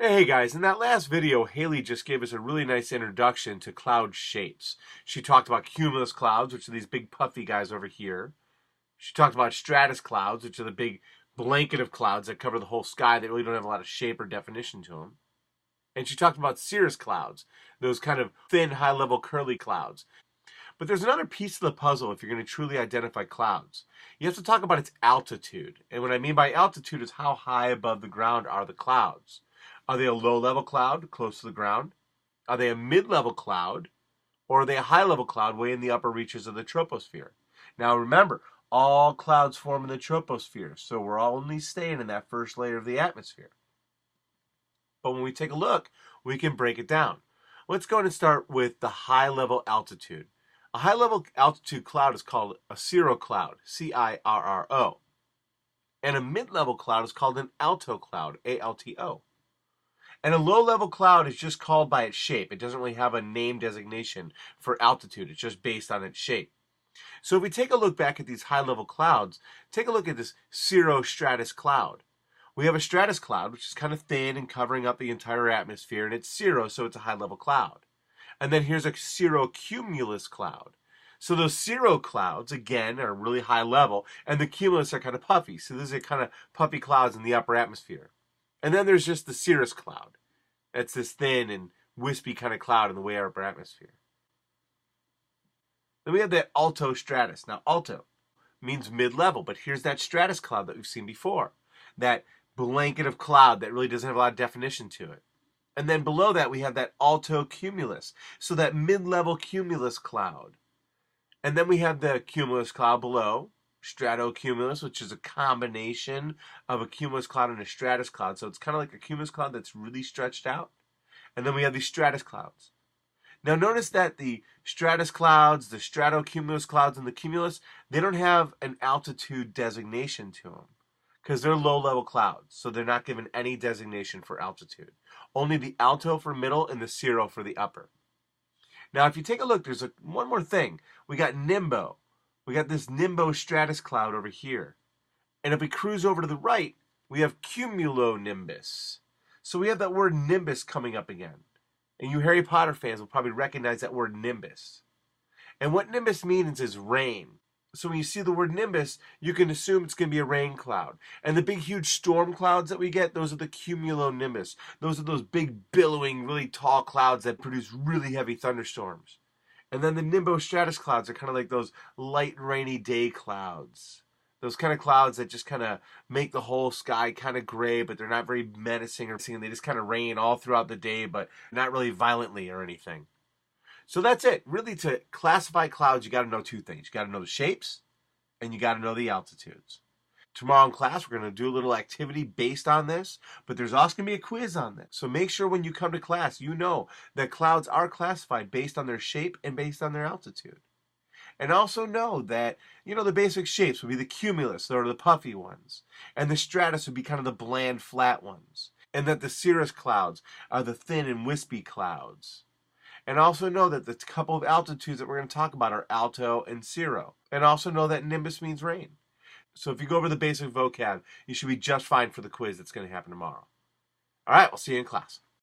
Hey guys, in that last video, Haley just gave us a really nice introduction to cloud shapes. She talked about cumulus clouds, which are these big puffy guys over here. She talked about stratus clouds, which are the big blanket of clouds that cover the whole sky that really don't have a lot of shape or definition to them. And she talked about cirrus clouds, those kind of thin, high-level curly clouds. But there's another piece of the puzzle if you're going to truly identify clouds. You have to talk about its altitude. And what I mean by altitude is how high above the ground are the clouds. Are they a low-level cloud close to the ground? Are they a mid-level cloud? Or are they a high-level cloud way in the upper reaches of the troposphere? Now remember, all clouds form in the troposphere, so we're only staying in that first layer of the atmosphere. But when we take a look, we can break it down. Let's go ahead and start with the high-level altitude. A high-level altitude cloud is called a cirro cloud, C-I-R-R-O. And a mid-level cloud is called an alto cloud, A-L-T-O. And a low-level cloud is just called by its shape. It doesn't really have a name designation for altitude. It's just based on its shape. So if we take a look back at these high-level clouds, take a look at this cirro-stratus cloud. We have a stratus cloud, which is kind of thin and covering up the entire atmosphere, and it's cirro, so it's a high-level cloud. And then here's a cirro-cumulus cloud. So those cirro clouds, again, are really high level, and the cumulus are kind of puffy. So these are kind of puffy clouds in the upper atmosphere. And then there's just the cirrus cloud. That's this thin and wispy kind of cloud in the way upper atmosphere. Then we have that altostratus. Now, alto means mid-level, but here's that stratus cloud that we've seen before. That blanket of cloud that really doesn't have a lot of definition to it. And then below that, we have that alto cumulus. So that mid-level cumulus cloud. And then we have the cumulus cloud below. Stratocumulus, which is a combination of a cumulus cloud and a stratus cloud. So it's kind of like a cumulus cloud that's really stretched out. And then we have these stratus clouds. Now notice that the stratus clouds, the stratocumulus clouds, and the cumulus, they don't have an altitude designation to them because they're low-level clouds. So they're not given any designation for altitude. Only the alto for middle and the cirro for the upper. Now if you take a look, there's one more thing. We got nimbo. We got this nimbostratus cloud over here. And if we cruise over to the right, we have cumulonimbus. So we have that word nimbus coming up again. And you Harry Potter fans will probably recognize that word nimbus. And what nimbus means is rain. So when you see the word nimbus, you can assume it's going to be a rain cloud. And the big, huge storm clouds that we get, those are the cumulonimbus. Those are those big, billowing, really tall clouds that produce really heavy thunderstorms. And then the nimbostratus clouds are kind of like those light rainy day clouds. Those kind of clouds that just kind of make the whole sky kind of gray, but they're not very menacing or anything. They just kind of rain all throughout the day, but not really violently or anything. So that's it. Really, to classify clouds, you got to know two things. You got to know the shapes, and you got to know the altitudes. Tomorrow in class, we're going to do a little activity based on this, but there's also going to be a quiz on this. So make sure when you come to class, you know that clouds are classified based on their shape and based on their altitude. And also know that, the basic shapes would be the cumulus, those are the puffy ones. And the stratus would be kind of the bland, flat ones. And that the cirrus clouds are the thin and wispy clouds. And also know that the couple of altitudes that we're going to talk about are alto and cirro. And also know that nimbus means rain. So if you go over the basic vocab, you should be just fine for the quiz that's going to happen tomorrow. All right, we'll see you in class.